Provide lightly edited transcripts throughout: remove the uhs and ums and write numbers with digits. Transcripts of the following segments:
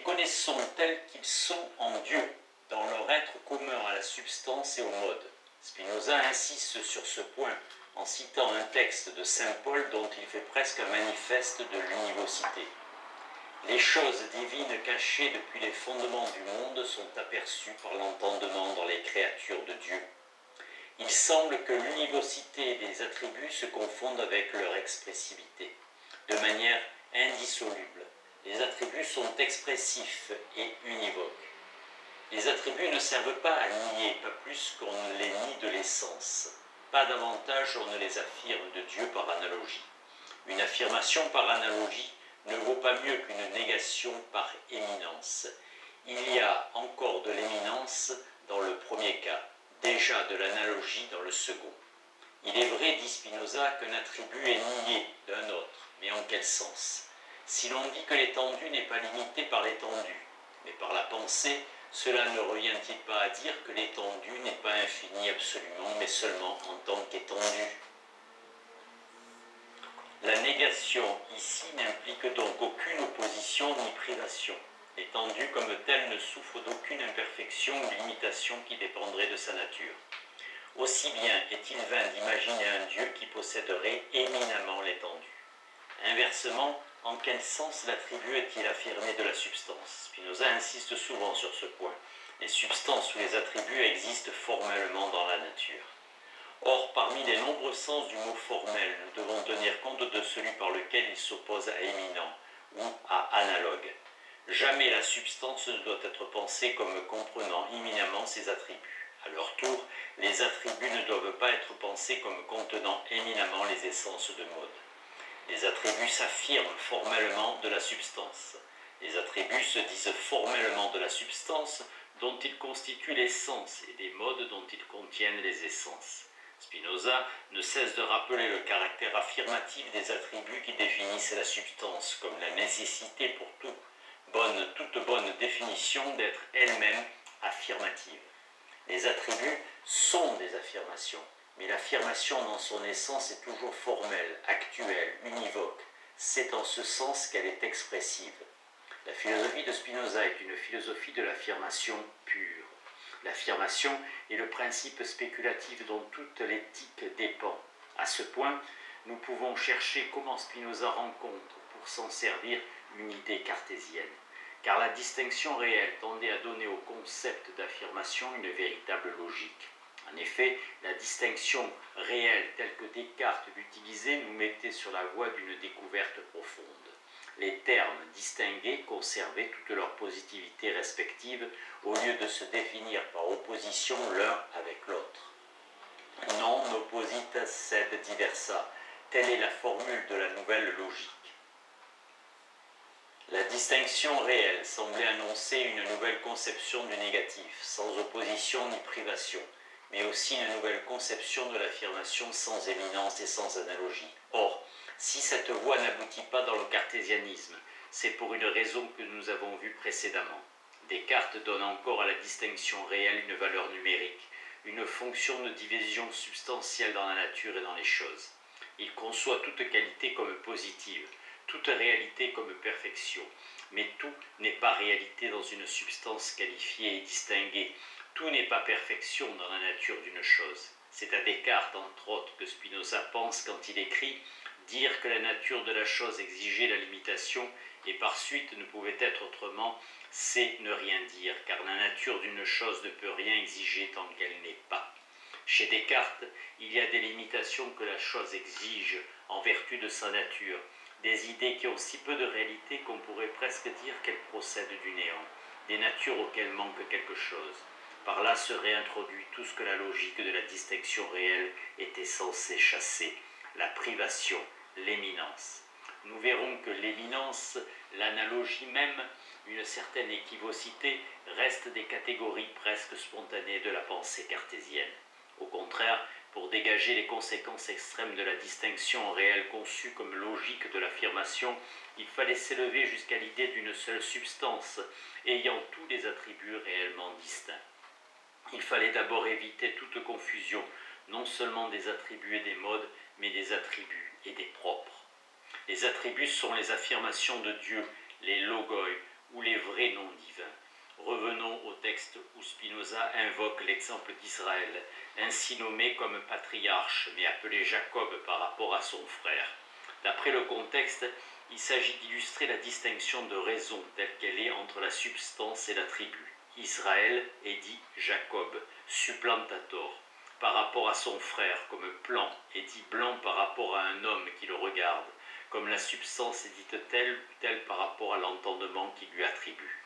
connaissons tels qu'ils sont en Dieu, dans leur être commun à la substance et au mode. Spinoza insiste sur ce point en citant un texte de saint Paul dont il fait presque un manifeste de l'univocité. Les choses divines cachées depuis les fondements du monde sont aperçues par l'entendement dans les créatures de Dieu. Il semble que l'univocité des attributs se confonde avec leur expressivité, de manière indissoluble. Les attributs sont expressifs et univoques. Les attributs ne servent pas à nier, pas plus qu'on ne les nie de l'essence. Pas davantage on ne les affirme de Dieu par analogie. Une affirmation par analogie ne vaut pas mieux qu'une négation par éminence. Il y a encore de l'éminence dans le premier cas, déjà de l'analogie dans le second. Il est vrai, dit Spinoza, qu'un attribut est nié d'un autre, mais en quel sens? Si l'on dit que l'étendue n'est pas limitée par l'étendue, mais par la pensée, cela ne revient-il pas à dire que l'étendue n'est pas infinie absolument, mais seulement en tant qu'étendue? La négation ici n'implique donc aucune opposition ni privation. L'étendue comme telle ne souffre d'aucune imperfection ou limitation qui dépendrait de sa nature. Aussi bien est-il vain d'imaginer un Dieu qui posséderait éminemment l'étendue. Inversement, en quel sens l'attribut est-il affirmé de la substance? Spinoza insiste souvent sur ce point. Les substances ou les attributs existent formellement dans la nature. Or, parmi les nombreux sens du mot formel, nous devons tenir compte de celui par lequel il s'oppose à éminent ou à analogue. Jamais la substance ne doit être pensée comme comprenant éminemment ses attributs. À leur tour, les attributs ne doivent pas être pensés comme contenant éminemment les essences de mode. Les attributs s'affirment formellement de la substance. Les attributs se disent formellement de la substance dont ils constituent l'essence et des modes dont ils contiennent les essences. Spinoza ne cesse de rappeler le caractère affirmatif des attributs qui définissent la substance comme la nécessité pour toute bonne définition d'être elle-même affirmative. Les attributs sont des affirmations, mais l'affirmation dans son essence est toujours formelle, actuelle, univoque. C'est en ce sens qu'elle est expressive. La philosophie de Spinoza est une philosophie de l'affirmation pure. L'affirmation est le principe spéculatif dont toute l'éthique dépend. À ce point, nous pouvons chercher comment Spinoza rencontre, pour s'en servir, une idée cartésienne. Car la distinction réelle tendait à donner au concept d'affirmation une véritable logique. En effet, la distinction réelle telle que Descartes l'utilisait nous mettait sur la voie d'une découverte profonde. Les termes distingués conservaient toute leur positivité respective au lieu de se définir par opposition l'un avec l'autre. Non opposita sed diversa, telle est la formule de la nouvelle logique. La distinction réelle semblait annoncer une nouvelle conception du négatif, sans opposition ni privation, mais aussi une nouvelle conception de l'affirmation sans éminence et sans analogie. Or, si cette voie n'aboutit pas dans le cartésianisme, c'est pour une raison que nous avons vue précédemment. Descartes donne encore à la distinction réelle une valeur numérique, une fonction de division substantielle dans la nature et dans les choses. Il conçoit toute qualité comme positive, toute réalité comme perfection, mais tout n'est pas réalité dans une substance qualifiée et distinguée, tout n'est pas perfection dans la nature d'une chose. C'est à Descartes, entre autres, que Spinoza pense quand il écrit « Dire que la nature de la chose exigeait la limitation et par suite ne pouvait être autrement, c'est ne rien dire, car la nature d'une chose ne peut rien exiger tant qu'elle n'est pas. » Chez Descartes, il y a des limitations que la chose exige en vertu de sa nature, des idées qui ont si peu de réalité qu'on pourrait presque dire qu'elles procèdent du néant, des natures auxquelles manque quelque chose. Par là se réintroduit tout ce que la logique de la distinction réelle était censée chasser, la privation, l'éminence. Nous verrons que l'éminence, l'analogie même, une certaine équivocité, restent des catégories presque spontanées de la pensée cartésienne. Au contraire, pour dégager les conséquences extrêmes de la distinction réelle conçue comme logique de l'affirmation, il fallait s'élever jusqu'à l'idée d'une seule substance, ayant tous les attributs réellement distincts. Il fallait d'abord éviter toute confusion, non seulement des attributs et des modes, mais des attributs et des propres. Les attributs sont les affirmations de Dieu, les logoi, ou les vrais noms divins. Revenons au texte où Spinoza invoque l'exemple d'Israël, ainsi nommé comme patriarche, mais appelé Jacob par rapport à son frère. D'après le contexte, il s'agit d'illustrer la distinction de raison telle qu'elle est entre la substance et l'attribut. Israël est dit Jacob, supplantator, par rapport à son frère comme plan, est dit blanc par rapport à un homme qui le regarde, comme la substance est dite telle ou telle par rapport à l'entendement qui lui attribue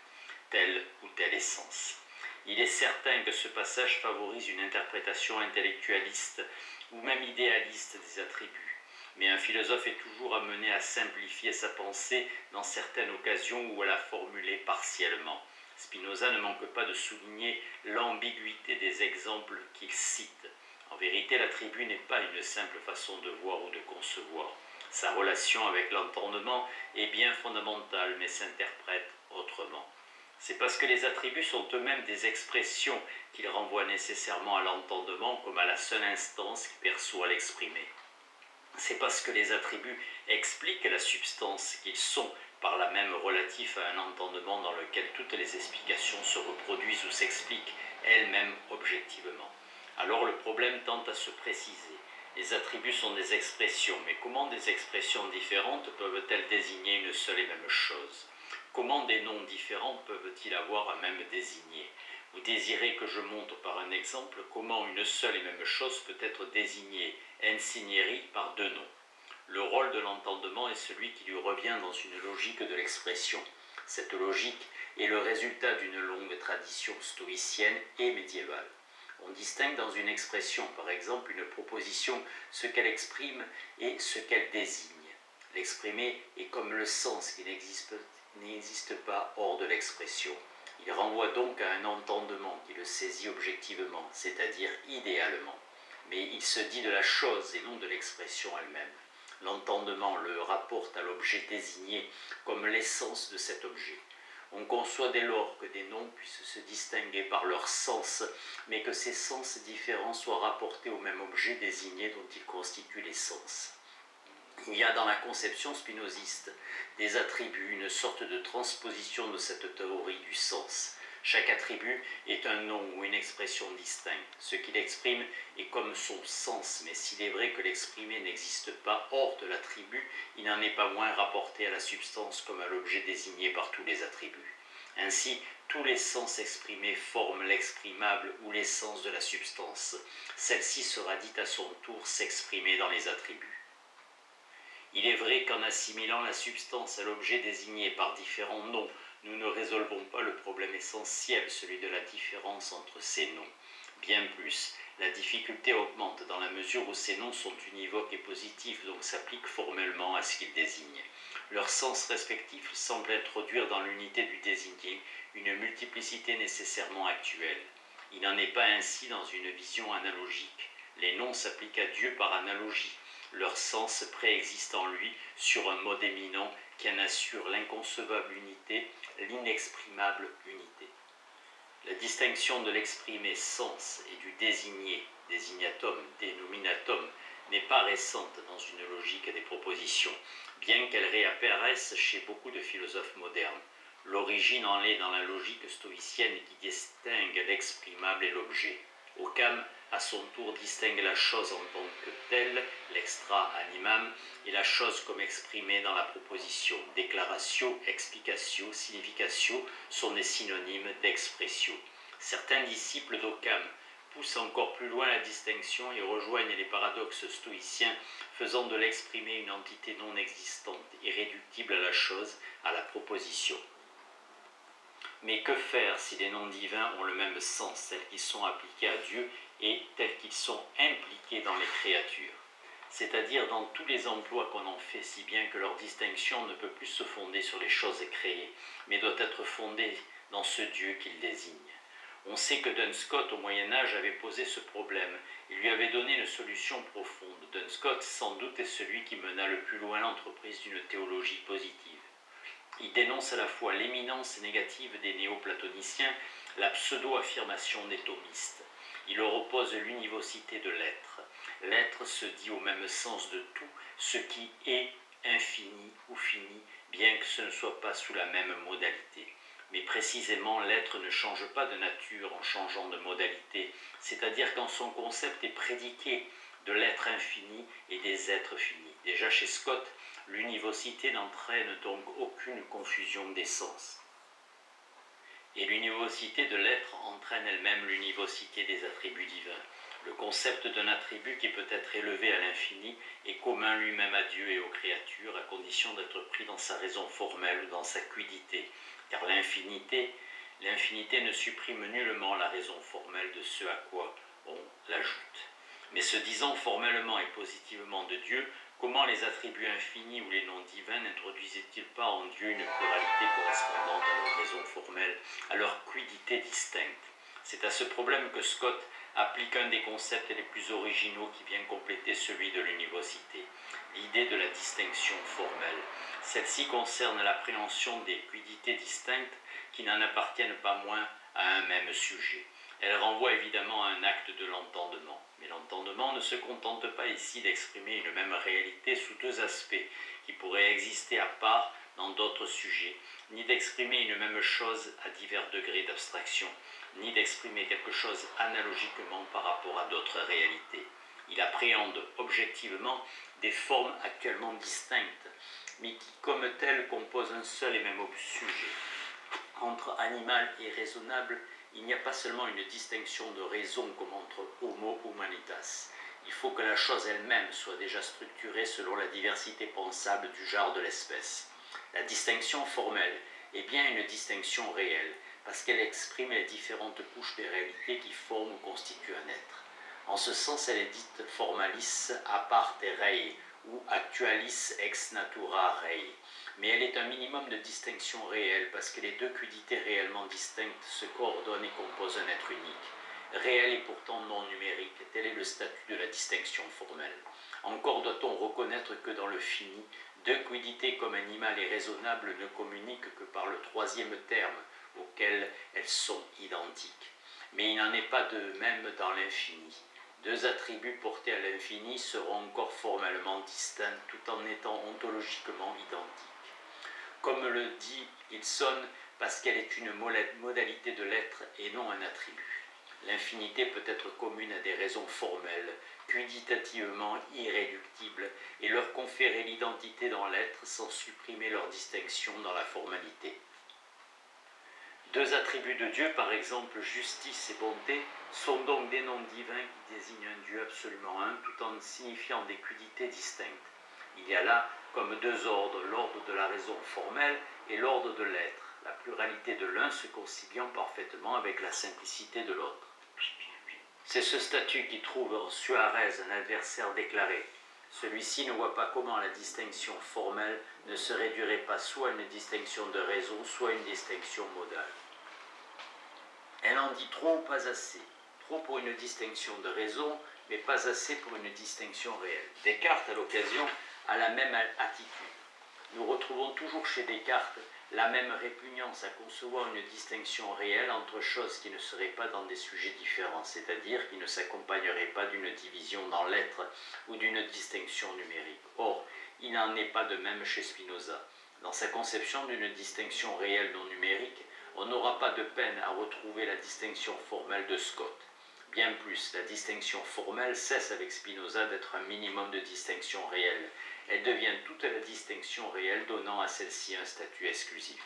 telle ou telle essence. Il est certain que ce passage favorise une interprétation intellectualiste ou même idéaliste des attributs, mais un philosophe est toujours amené à simplifier sa pensée dans certaines occasions ou à la formuler partiellement. Spinoza ne manque pas de souligner l'ambiguïté des exemples qu'il cite. En vérité, l'attribut n'est pas une simple façon de voir ou de concevoir. Sa relation avec l'entendement est bien fondamentale, mais s'interprète autrement. C'est parce que les attributs sont eux-mêmes des expressions qu'ils renvoient nécessairement à l'entendement comme à la seule instance qui perçoit l'exprimer. C'est parce que les attributs expliquent la substance qu'ils sont par là même relatifs à un entendement dans lequel toutes les explications se reproduisent ou s'expliquent elles-mêmes objectivement. Alors le problème tend à se préciser. Les attributs sont des expressions, mais comment des expressions différentes peuvent-elles désigner une seule et même chose ? Comment des noms différents peuvent-ils avoir un même désigné ? Vous désirez que je montre par un exemple comment une seule et même chose peut être désignée insigneri par deux noms. Le rôle de l'entendement est celui qui lui revient dans une logique de l'expression. Cette logique est le résultat d'une longue tradition stoïcienne et médiévale. On distingue dans une expression, par exemple une proposition, ce qu'elle exprime et ce qu'elle désigne. L'exprimer est comme le sens qui n'existe pas hors de l'expression. Il renvoie donc à un entendement qui le saisit objectivement, c'est-à-dire idéalement. Mais il se dit de la chose et non de l'expression elle-même. L'entendement le rapporte à l'objet désigné comme l'essence de cet objet. On conçoit dès lors que des noms puissent se distinguer par leur sens, mais que ces sens différents soient rapportés au même objet désigné dont ils constituent l'essence. Il y a dans la conception spinoziste des attributs, une sorte de transposition de cette théorie du sens. Chaque attribut est un nom ou une expression distincte. Ce qu'il exprime est comme son sens, mais s'il est vrai que l'exprimé n'existe pas hors de l'attribut, il n'en est pas moins rapporté à la substance comme à l'objet désigné par tous les attributs. Ainsi, tous les sens exprimés forment l'exprimable ou l'essence de la substance. Celle-ci sera dite à son tour s'exprimer dans les attributs. Il est vrai qu'en assimilant la substance à l'objet désigné par différents noms, nous ne résolvons pas le problème essentiel, celui de la différence entre ces noms. Bien plus, la difficulté augmente dans la mesure où ces noms sont univoques et positifs, donc s'appliquent formellement à ce qu'ils désignent. Leur sens respectif semble introduire dans l'unité du désigné une multiplicité nécessairement actuelle. Il n'en est pas ainsi dans une vision analogique. Les noms s'appliquent à Dieu par analogie. Leur sens préexiste en lui sur un mode éminent qui en assure l'inconcevable unité, l'inexprimable unité. La distinction de l'exprimé sens et du désigné, désignatum, dénominatum, n'est pas récente dans une logique des propositions, bien qu'elle réapparaisse chez beaucoup de philosophes modernes. L'origine en est dans la logique stoïcienne qui distingue l'exprimable et l'objet. Occam, à son tour, distingue la chose en tant que telle, l'extra animam, et la chose comme exprimée dans la proposition. Déclaratio, explicatio, significatio sont des synonymes d'expressio. Certains disciples d'Occam poussent encore plus loin la distinction et rejoignent les paradoxes stoïciens, faisant de l'exprimer une entité non existante, irréductible à la chose, à la proposition. Mais que faire si les noms divins ont le même sens, tels qu'ils sont appliqués à Dieu et tels qu'ils sont impliqués dans les créatures, c'est-à-dire dans tous les emplois qu'on en fait, si bien que leur distinction ne peut plus se fonder sur les choses créées, mais doit être fondée dans ce Dieu qu'ils désignent. On sait que Duns Scotus, au Moyen-Âge, avait posé ce problème. Il lui avait donné une solution profonde. Duns Scotus, sans doute, est celui qui mena le plus loin l'entreprise d'une théologie positive. Il dénonce à la fois l'éminence négative des néo-platoniciens, la pseudo-affirmation des thomistes. Il leur oppose l'univocité de l'être. L'être se dit au même sens de tout ce qui est infini ou fini, bien que ce ne soit pas sous la même modalité. Mais précisément, l'être ne change pas de nature en changeant de modalité, c'est-à-dire quand son concept est prédiqué de l'être infini et des êtres finis. Déjà chez Scott, l'univocité n'entraîne donc aucune confusion d'essence. Et l'univocité de l'être entraîne elle-même l'univocité des attributs divins. Le concept d'un attribut qui peut être élevé à l'infini est commun lui-même à Dieu et aux créatures, à condition d'être pris dans sa raison formelle ou dans sa quiddité, car l'infinité ne supprime nullement la raison formelle de ce à quoi on l'ajoute. Mais se disant formellement et positivement de Dieu, comment les attributs infinis ou les noms divins n'introduisaient-ils pas en Dieu une pluralité correspondante à leur raison formelle, à leur quiddité distincte? C'est à ce problème que Scott applique un des concepts les plus originaux qui vient compléter celui de l'univocité, l'idée de la distinction formelle. Celle-ci concerne l'appréhension des quiddités distinctes qui n'en appartiennent pas moins à un même sujet. Elle renvoie évidemment à un acte de l'entendement. Mais l'entendement ne se contente pas ici d'exprimer une même réalité sous deux aspects qui pourraient exister à part dans d'autres sujets, ni d'exprimer une même chose à divers degrés d'abstraction, ni d'exprimer quelque chose analogiquement par rapport à d'autres réalités. Il appréhende objectivement des formes actuellement distinctes, mais qui comme telles composent un seul et même sujet. Entre animal et raisonnable, il n'y a pas seulement une distinction de raison comme entre homo humanitas. Il faut que la chose elle-même soit déjà structurée selon la diversité pensable du genre de l'espèce. La distinction formelle est bien une distinction réelle, parce qu'elle exprime les différentes couches des réalités qui forment ou constituent un être. En ce sens, elle est dite formalis a parte rei, ou actualis ex natura rei. Mais elle est un minimum de distinction réelle, parce que les deux quiddités réellement distinctes se coordonnent et composent un être unique. Réel et pourtant non numérique, tel est le statut de la distinction formelle. Encore doit-on reconnaître que dans le fini, deux quiddités comme animal et raisonnable ne communiquent que par le troisième terme, auquel elles sont identiques. Mais il n'en est pas de même dans l'infini. Deux attributs portés à l'infini seront encore formellement distincts tout en étant ontologiquement identiques. Comme le dit Hilson, parce qu'elle est une modalité de l'être et non un attribut. L'infinité peut être commune à des raisons formelles, quiditativement irréductibles, et leur conférer l'identité dans l'être sans supprimer leur distinction dans la formalité. Deux attributs de Dieu, par exemple justice et bonté, sont donc des noms divins qui désignent un Dieu absolument un, tout en signifiant des quiddités distinctes. Il y a là comme deux ordres, l'ordre de la raison formelle et l'ordre de l'être, la pluralité de l'un se conciliant parfaitement avec la simplicité de l'autre. C'est ce statut qui trouve en Suarez un adversaire déclaré. Celui-ci ne voit pas comment la distinction formelle ne se réduirait pas soit à une distinction de raison, soit à une distinction modale. Elle en dit trop ou pas assez. Trop pour une distinction de raison, mais pas assez pour une distinction réelle. Descartes, à l'occasion, a la même attitude. Nous retrouvons toujours chez Descartes la même répugnance à concevoir une distinction réelle entre choses qui ne seraient pas dans des sujets différents, c'est-à-dire qui ne s'accompagneraient pas d'une division dans l'être ou d'une distinction numérique. Or, il n'en est pas de même chez Spinoza. Dans sa conception d'une distinction réelle non numérique, on n'aura pas de peine à retrouver la distinction formelle de Scott. Bien plus, la distinction formelle cesse avec Spinoza d'être un minimum de distinction réelle. Elle devient toute la distinction réelle, donnant à celle-ci un statut exclusif.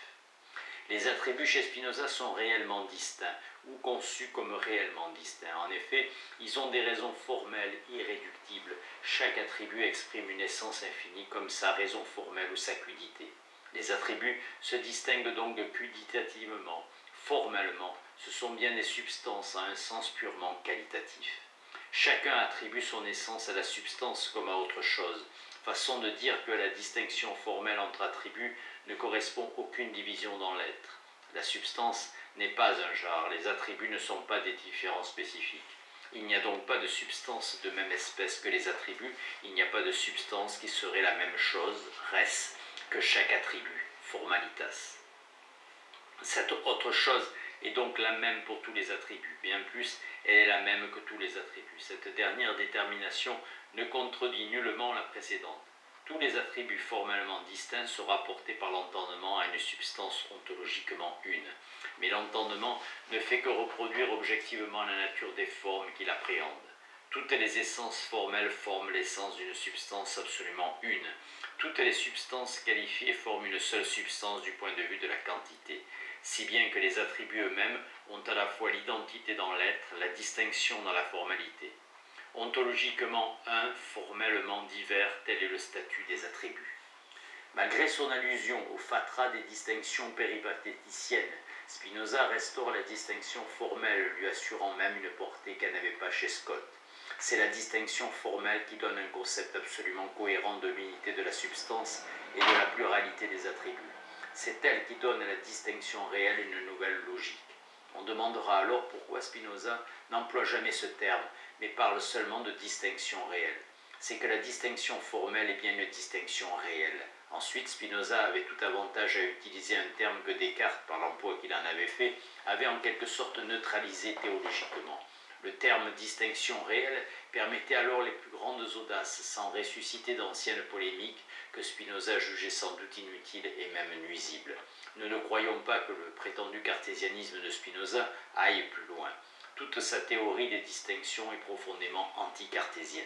Les attributs chez Spinoza sont réellement distincts, ou conçus comme réellement distincts. En effet, ils ont des raisons formelles irréductibles. Chaque attribut exprime une essence infinie comme sa raison formelle ou sa quiddité. Les attributs se distinguent donc quiditativement, formellement. Ce sont bien des substances à un sens purement qualitatif. Chacun attribue son essence à la substance comme à autre chose, façon de dire que la distinction formelle entre attributs ne correspond à aucune division dans l'être. La substance n'est pas un genre, les attributs ne sont pas des différents spécifiques. Il n'y a donc pas de substance de même espèce que les attributs, il n'y a pas de substance qui serait la même chose, res, que chaque attribut, formalitas. Cette autre chose est donc la même pour tous les attributs. Bien plus, elle est la même que tous les attributs. Cette dernière détermination ne contredit nullement la précédente. Tous les attributs formellement distincts sont rapportés par l'entendement à une substance ontologiquement une. Mais l'entendement ne fait que reproduire objectivement la nature des formes qu'il appréhende. Toutes les essences formelles forment l'essence d'une substance absolument une. Toutes les substances qualifiées forment une seule substance du point de vue de la quantité, si bien que les attributs eux-mêmes ont à la fois l'identité dans l'être, la distinction dans la formalité. Ontologiquement un, formellement divers, tel est le statut des attributs. Malgré son allusion au fatras des distinctions péripatéticiennes, Spinoza restaure la distinction formelle, lui assurant même une portée qu'elle n'avait pas chez Scott. C'est la distinction formelle qui donne un concept absolument cohérent de l'unité de la substance et de la pluralité des attributs. C'est elle qui donne à la distinction réelle une nouvelle logique. On demandera alors pourquoi Spinoza n'emploie jamais ce terme, mais parle seulement de distinction réelle. C'est que la distinction formelle est bien une distinction réelle. Ensuite, Spinoza avait tout avantage à utiliser un terme que Descartes, par l'emploi qu'il en avait fait, avait en quelque sorte neutralisé théologiquement. Le terme distinction réelle permettait alors les plus grandes audaces, sans ressusciter d'anciennes polémiques que Spinoza jugeait sans doute inutiles et même nuisibles. Nous ne croyons pas que le prétendu cartésianisme de Spinoza aille plus loin. Toute sa théorie des distinctions est profondément anti-cartésienne.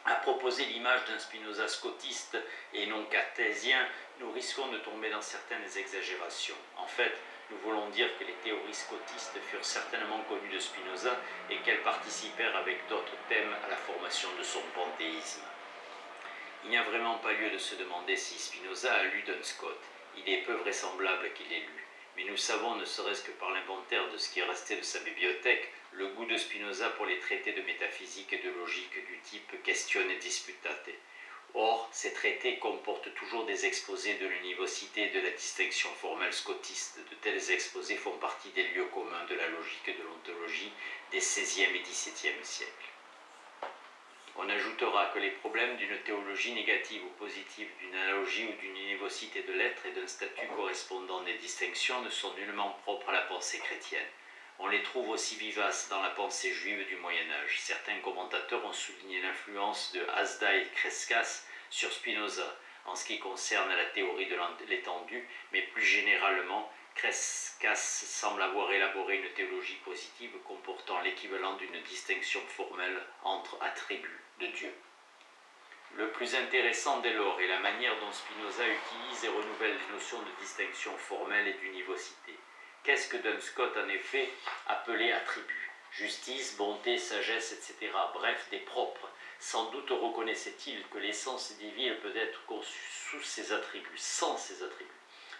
À proposer l'image d'un Spinoza scotiste et non cartésien, nous risquons de tomber dans certaines exagérations. En fait, nous voulons dire que les théories scotistes furent certainement connues de Spinoza et qu'elles participèrent avec d'autres thèmes à la formation de son panthéisme. Il n'y a vraiment pas lieu de se demander si Spinoza a lu Duns Scott. Il est peu vraisemblable qu'il l'ait lu. Mais nous savons, ne serait-ce que par l'inventaire de ce qui est resté de sa bibliothèque, le goût de Spinoza pour les traités de métaphysique et de logique du type Questione disputate. Or, ces traités comportent toujours des exposés de l'univocité et de la distinction formelle scotiste. De tels exposés font partie des lieux communs de la logique et de l'ontologie des XVIe et XVIIe siècles. On ajoutera que les problèmes d'une théologie négative ou positive, d'une analogie ou d'une univocité de l'être et d'un statut correspondant des distinctions ne sont nullement propres à la pensée chrétienne. On les trouve aussi vivaces dans la pensée juive du Moyen-Âge. Certains commentateurs ont souligné l'influence de Hasdai et Crescas sur Spinoza en ce qui concerne la théorie de l'étendue, mais plus généralement, Crescas semble avoir élaboré une théologie positive comportant l'équivalent d'une distinction formelle entre attributs de Dieu. Le plus intéressant dès lors est la manière dont Spinoza utilise et renouvelle les notions de distinction formelle et d'univocité. Qu'est-ce que Duns Scott en effet appelait attributs? Justice, bonté, sagesse, etc. Bref, des propres. Sans doute reconnaissait-il que l'essence divine peut être conçue sous ses attributs, sans ses attributs.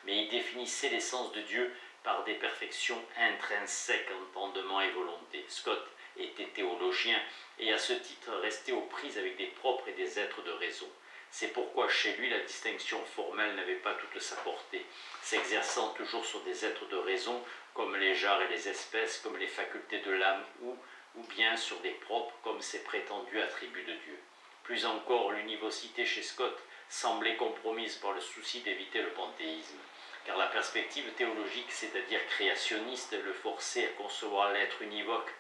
Mais il définissait l'essence de Dieu par des perfections intrinsèques, entendement et volonté. Scott était théologien et à ce titre restait aux prises avec des propres et des êtres de raison. C'est pourquoi chez lui la distinction formelle n'avait pas toute sa portée, s'exerçant toujours sur des êtres de raison comme les genres et les espèces, comme les facultés de l'âme ou bien sur des propres comme ses prétendus attributs de Dieu. Plus encore, l'univocité chez Scott semblait compromise par le souci d'éviter le panthéisme, car la perspective théologique, c'est-à-dire créationniste, le forçait à concevoir l'être univoque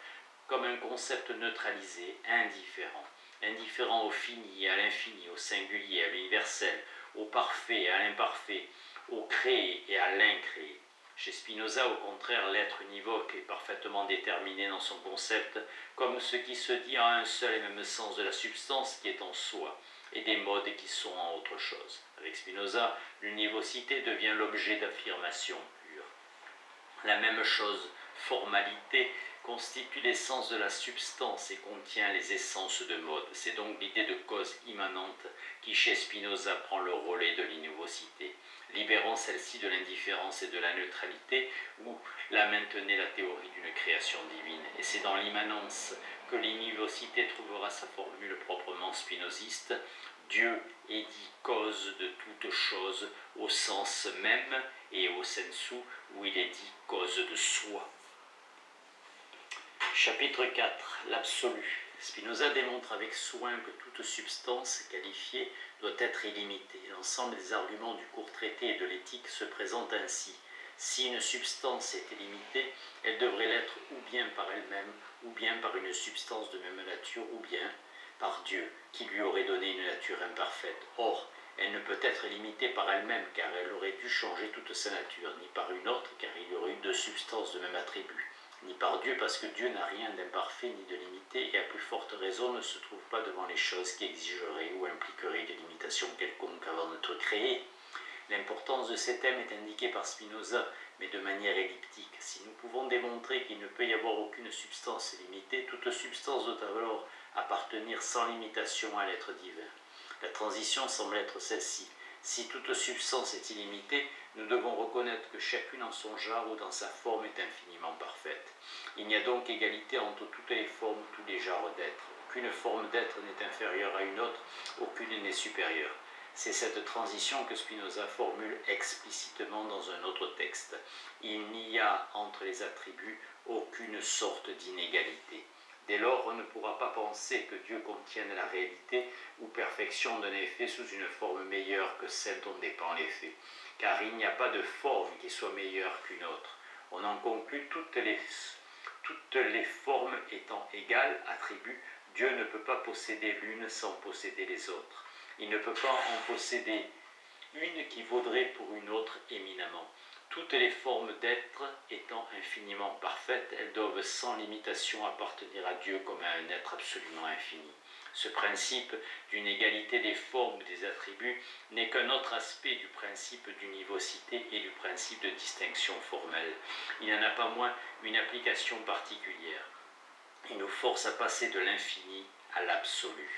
comme un concept neutralisé, indifférent. Indifférent au fini, à l'infini, au singulier, à l'universel, au parfait et à l'imparfait, au créé et à l'incréé. Chez Spinoza, au contraire, l'être univoque est parfaitement déterminé dans son concept comme ce qui se dit en un seul et même sens de la substance qui est en soi et des modes qui sont en autre chose. Avec Spinoza, l'univocité devient l'objet d'affirmation pure. La même chose, formalité, constitue l'essence de la substance et contient les essences de mode. C'est donc l'idée de cause immanente qui, chez Spinoza, prend le relais de l'univocité, libérant celle-ci de l'indifférence et de la neutralité, où la maintenait la théorie d'une création divine. Et c'est dans l'immanence que l'univocité trouvera sa formule proprement spinoziste. Dieu est dit cause de toute chose au sens même et au sensu où il est dit cause de soi. Chapitre 4. L'absolu. Spinoza démontre avec soin que toute substance qualifiée doit être illimitée. L'ensemble des arguments du court traité et de l'éthique se présente ainsi. Si une substance était limitée, elle devrait l'être ou bien par elle-même, ou bien par une substance de même nature, ou bien par Dieu, qui lui aurait donné une nature imparfaite. Or, elle ne peut être limitée par elle-même, car elle aurait dû changer toute sa nature, ni par une autre, car il y aurait eu deux substances de même attribut, ni par Dieu, parce que Dieu n'a rien d'imparfait ni de limité, et à plus forte raison ne se trouve pas devant les choses qui exigeraient ou impliqueraient des limitations quelconques avant d'être créées. L'importance de ces thèmes est indiquée par Spinoza, mais de manière elliptique. Si nous pouvons démontrer qu'il ne peut y avoir aucune substance limitée, toute substance doit alors appartenir sans limitation à l'être divin. La transition semble être celle-ci. Si toute substance est illimitée, nous devons reconnaître que chacune en son genre ou dans sa forme est infiniment parfaite. Il n'y a donc égalité entre toutes les formes, tous les genres d'être. Aucune forme d'être n'est inférieure à une autre, aucune n'est supérieure. C'est cette transition que Spinoza formule explicitement dans un autre texte. Il n'y a entre les attributs aucune sorte d'inégalité. Dès lors, on ne pourra pas penser que Dieu contienne la réalité ou perfection d'un effet sous une forme meilleure que celle dont dépend l'effet, car il n'y a pas de forme qui soit meilleure qu'une autre. On en conclut toutes les formes étant égales, attributs, Dieu ne peut pas posséder l'une sans posséder les autres. Il ne peut pas en posséder une qui vaudrait pour une autre éminemment. Toutes les formes d'être étant infiniment parfaites, elles doivent sans limitation appartenir à Dieu comme à un être absolument infini. Ce principe d'une égalité des formes ou des attributs n'est qu'un autre aspect du principe d'univocité et du principe de distinction formelle. Il n'en a pas moins une application particulière. Il nous force à passer de l'infini à l'absolu,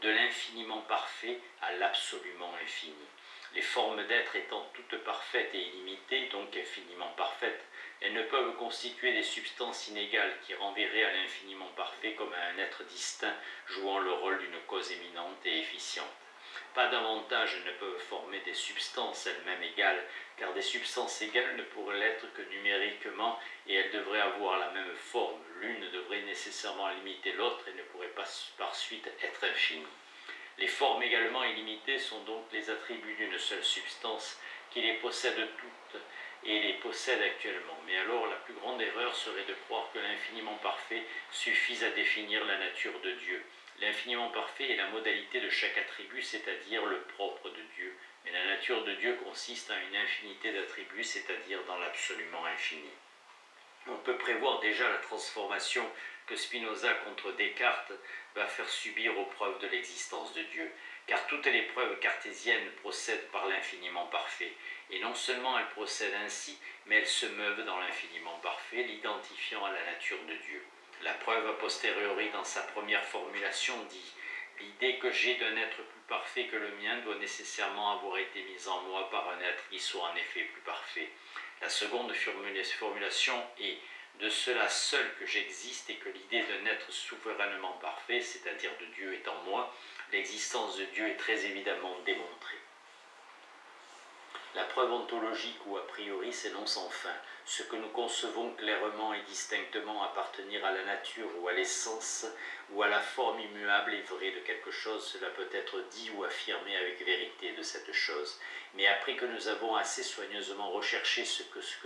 de l'infiniment parfait à l'absolument infini. Les formes d'être étant toutes parfaites et illimitées, donc infiniment parfaites, elles ne peuvent constituer des substances inégales qui renverraient à l'infiniment parfait comme à un être distinct jouant le rôle d'une cause éminente et efficiente. Pas davantage ne peuvent former des substances elles-mêmes égales, car des substances égales ne pourraient l'être que numériquement et elles devraient avoir la même forme. L'une devrait nécessairement limiter l'autre et ne pourrait pas par suite être infinie. Les formes également illimitées sont donc les attributs d'une seule substance qui les possède toutes et les possède actuellement. Mais alors la plus grande erreur serait de croire que l'infiniment parfait suffise à définir la nature de Dieu. L'infiniment parfait est la modalité de chaque attribut, c'est-à-dire le propre de Dieu. Mais la nature de Dieu consiste en une infinité d'attributs, c'est-à-dire dans l'absolument infini. On peut prévoir déjà la transformation que Spinoza contre Descartes va faire subir aux preuves de l'existence de Dieu, car toutes les preuves cartésiennes procèdent par l'infiniment parfait, et non seulement elles procèdent ainsi, mais elles se meuvent dans l'infiniment parfait, l'identifiant à la nature de Dieu. La preuve a posteriori dans sa première formulation dit « L'idée que j'ai d'un être plus parfait que le mien doit nécessairement avoir été mise en moi par un être qui soit en effet plus parfait. » La seconde formulation est « De cela seul que j'existe et que l'idée d'un être souverainement parfait, c'est-à-dire de Dieu est en moi, l'existence de Dieu est très évidemment démontrée. » La preuve ontologique ou a priori s'énonce enfin. Ce que nous concevons clairement et distinctement appartenir à la nature ou à l'essence ou à la forme immuable et vraie de quelque chose, cela peut être dit ou affirmé avec vérité de cette chose. Mais après que nous avons assez soigneusement recherché ce que c'est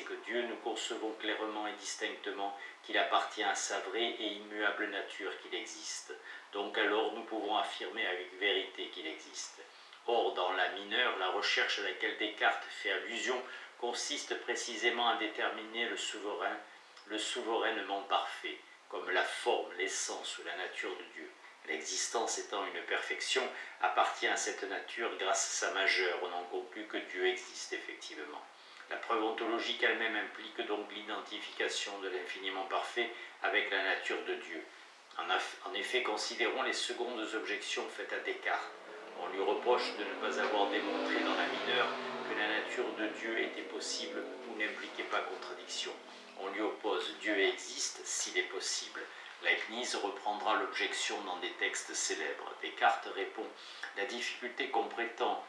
que Dieu, nous concevons clairement et distinctement qu'il appartient à sa vraie et immuable nature qu'il existe. Donc alors nous pouvons affirmer avec vérité qu'il existe. Or, dans la mineure, la recherche à laquelle Descartes fait allusion consiste précisément à déterminer le souverainement parfait, comme la forme, l'essence ou la nature de Dieu. L'existence étant une perfection, appartient à cette nature grâce à sa majeure. On en conclut que Dieu existe effectivement. La preuve ontologique elle-même implique donc l'identification de l'infiniment parfait avec la nature de Dieu. En effet, considérons les secondes objections faites à Descartes. On lui reproche de ne pas avoir démontré dans la mineure que la nature de Dieu était possible ou n'impliquait pas contradiction. On lui oppose Dieu existe s'il est possible. Leibniz reprendra l'objection dans des textes célèbres. Descartes répond « La difficulté qu'on prétend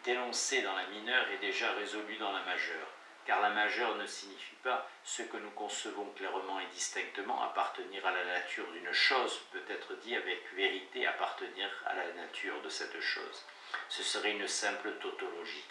dénoncer dans la mineure est déjà résolue dans la majeure, car la majeure ne signifie pas ce que nous concevons clairement et distinctement appartenir à la nature d'une chose, peut être dit avec vérité appartenir à la nature de cette chose. Ce serait une simple tautologie.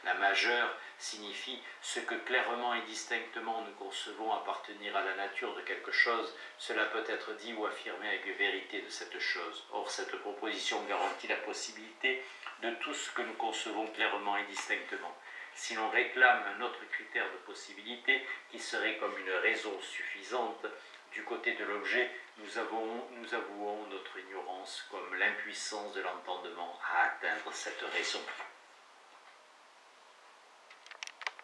La majeure signifie ce que clairement et distinctement nous concevons appartenir à la nature de quelque chose, cela peut être dit ou affirmé avec vérité de cette chose. Or, cette proposition garantit la possibilité de tout ce que nous concevons clairement et distinctement. Si l'on réclame un autre critère de possibilité qui serait comme une raison suffisante, du côté de l'objet, nous avouons notre ignorance comme l'impuissance de l'entendement à atteindre cette raison.